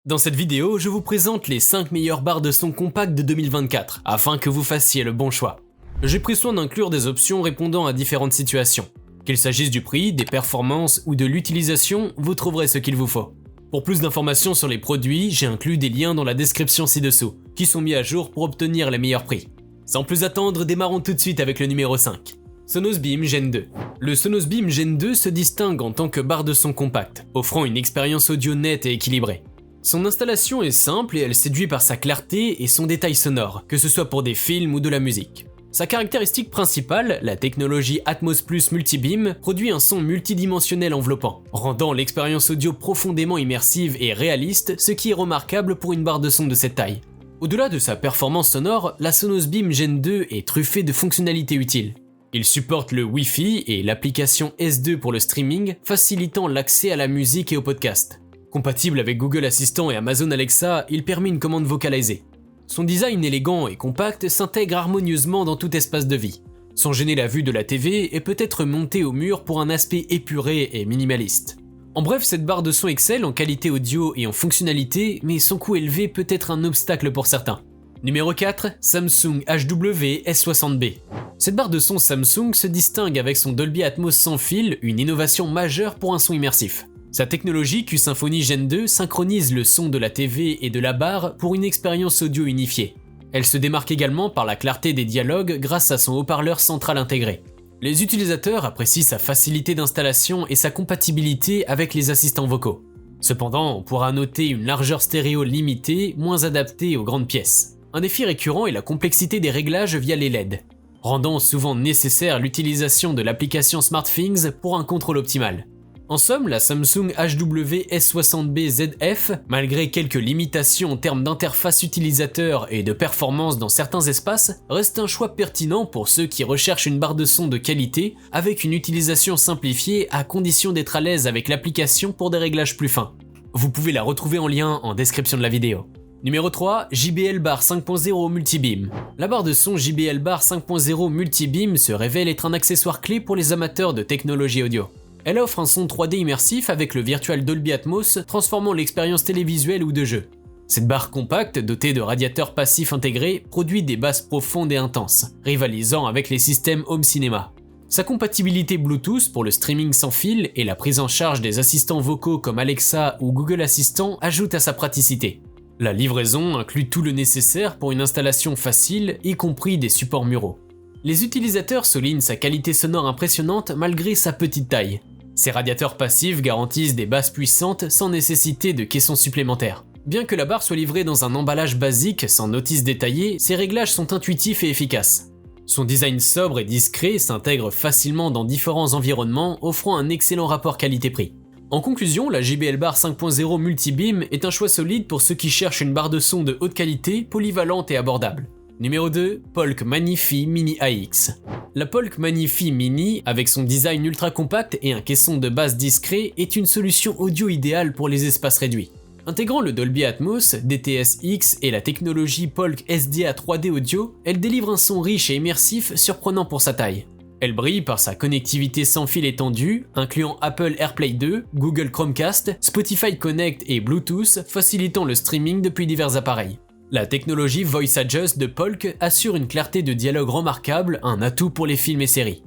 Dans cette vidéo, je vous présente les 5 meilleures barres de son compactes de 2024, afin que vous fassiez le bon choix. J'ai pris soin d'inclure des options répondant à différentes situations. Qu'il s'agisse du prix, des performances ou de l'utilisation, vous trouverez ce qu'il vous faut. Pour plus d'informations sur les produits, j'ai inclus des liens dans la description ci-dessous, qui sont mis à jour pour obtenir les meilleurs prix. Sans plus attendre, démarrons tout de suite avec le numéro 5. Sonos Beam Gen 2. Le Sonos Beam Gen 2 se distingue en tant que barre de son compacte, offrant une expérience audio nette et équilibrée. Son installation est simple et elle séduit par sa clarté et son détail sonore, que ce soit pour des films ou de la musique. Sa caractéristique principale, la technologie Atmos Plus Multibeam, produit un son multidimensionnel enveloppant, rendant l'expérience audio profondément immersive et réaliste, ce qui est remarquable pour une barre de son de cette taille. Au-delà de sa performance sonore, la Sonos Beam Gen 2 est truffée de fonctionnalités utiles. Il supporte le Wi-Fi et l'application S2 pour le streaming, facilitant l'accès à la musique et au podcast. Compatible avec Google Assistant et Amazon Alexa, il permet une commande vocalisée. Son design élégant et compact s'intègre harmonieusement dans tout espace de vie, sans gêner la vue de la TV et peut être monté au mur pour un aspect épuré et minimaliste. En bref, cette barre de son excelle en qualité audio et en fonctionnalité, mais son coût élevé peut être un obstacle pour certains. Numéro 4, Samsung HW S60B. Cette barre de son Samsung se distingue avec son Dolby Atmos sans fil, une innovation majeure pour un son immersif. Sa technologie Q-Symphony Gen 2 synchronise le son de la TV et de la barre pour une expérience audio unifiée. Elle se démarque également par la clarté des dialogues grâce à son haut-parleur central intégré. Les utilisateurs apprécient sa facilité d'installation et sa compatibilité avec les assistants vocaux. Cependant, on pourra noter une largeur stéréo limitée, moins adaptée aux grandes pièces. Un défi récurrent est la complexité des réglages via les LED, rendant souvent nécessaire l'utilisation de l'application SmartThings pour un contrôle optimal. En somme, la Samsung HW S60B ZF, malgré quelques limitations en termes d'interface utilisateur et de performance dans certains espaces, reste un choix pertinent pour ceux qui recherchent une barre de son de qualité avec une utilisation simplifiée à condition d'être à l'aise avec l'application pour des réglages plus fins. Vous pouvez la retrouver en lien en description de la vidéo. Numéro 3, JBL Bar 5.0 Multibeam. La barre de son JBL Bar 5.0 Multibeam se révèle être un accessoire clé pour les amateurs de technologie audio. Elle offre un son 3D immersif avec le Virtual Dolby Atmos, transformant l'expérience télévisuelle ou de jeu. Cette barre compacte, dotée de radiateurs passifs intégrés, produit des basses profondes et intenses, rivalisant avec les systèmes Home Cinema. Sa compatibilité Bluetooth pour le streaming sans fil et la prise en charge des assistants vocaux comme Alexa ou Google Assistant ajoutent à sa praticité. La livraison inclut tout le nécessaire pour une installation facile, y compris des supports muraux. Les utilisateurs soulignent sa qualité sonore impressionnante malgré sa petite taille. Ces radiateurs passifs garantissent des basses puissantes sans nécessité de caissons supplémentaires. Bien que la barre soit livrée dans un emballage basique sans notice détaillée, ses réglages sont intuitifs et efficaces. Son design sobre et discret s'intègre facilement dans différents environnements, offrant un excellent rapport qualité-prix. En conclusion, la JBL Bar 5.0 Multibeam est un choix solide pour ceux qui cherchent une barre de son de haute qualité, polyvalente et abordable. Numéro 2, Polk Magnifi Mini AX. La Polk Magnifi Mini, avec son design ultra compact et un caisson de basse discret, est une solution audio idéale pour les espaces réduits. Intégrant le Dolby Atmos, DTS-X et la technologie Polk SDA 3D Audio, elle délivre un son riche et immersif surprenant pour sa taille. Elle brille par sa connectivité sans fil étendue, incluant Apple AirPlay 2, Google Chromecast, Spotify Connect et Bluetooth, facilitant le streaming depuis divers appareils. La technologie Voice Adjust de Polk assure une clarté de dialogue remarquable, un atout pour les films et séries.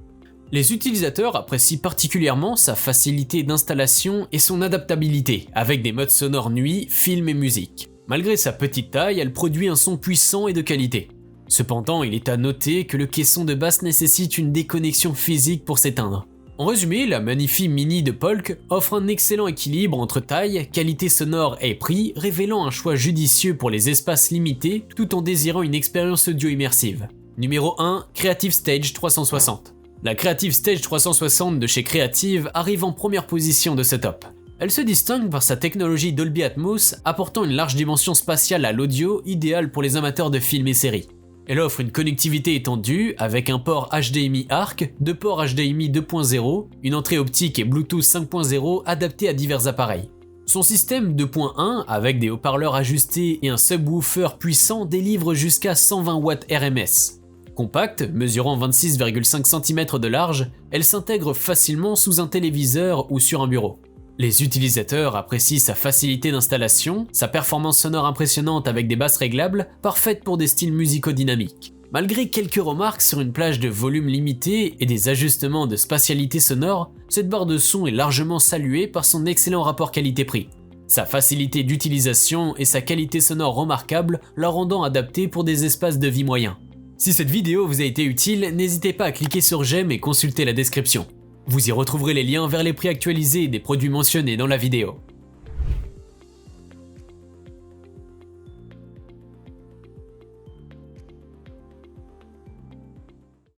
Les utilisateurs apprécient particulièrement sa facilité d'installation et son adaptabilité, avec des modes sonores nuit, film et musique. Malgré sa petite taille, elle produit un son puissant et de qualité. Cependant, il est à noter que le caisson de basse nécessite une déconnexion physique pour s'éteindre. En résumé, la Magnifi Mini de Polk offre un excellent équilibre entre taille, qualité sonore et prix, révélant un choix judicieux pour les espaces limités tout en désirant une expérience audio immersive. Numéro 1, Creative Stage 360. La Creative Stage 360 de chez Creative arrive en première position de ce top. Elle se distingue par sa technologie Dolby Atmos, apportant une large dimension spatiale à l'audio, idéale pour les amateurs de films et séries. Elle offre une connectivité étendue avec un port HDMI ARC, deux ports HDMI 2.0, une entrée optique et Bluetooth 5.0 adaptés à divers appareils. Son système 2.1 avec des haut-parleurs ajustés et un subwoofer puissant délivre jusqu'à 120 watts RMS. Compacte, mesurant 26,5 cm de large, elle s'intègre facilement sous un téléviseur ou sur un bureau. Les utilisateurs apprécient sa facilité d'installation, sa performance sonore impressionnante avec des basses réglables, parfaites pour des styles musicaux dynamiques. Malgré quelques remarques sur une plage de volume limité et des ajustements de spatialité sonore, cette barre de son est largement saluée par son excellent rapport qualité-prix. Sa facilité d'utilisation et sa qualité sonore remarquable la rendant adaptée pour des espaces de vie moyens. Si cette vidéo vous a été utile, n'hésitez pas à cliquer sur j'aime et consulter la description. Vous y retrouverez les liens vers les prix actualisés des produits mentionnés dans la vidéo.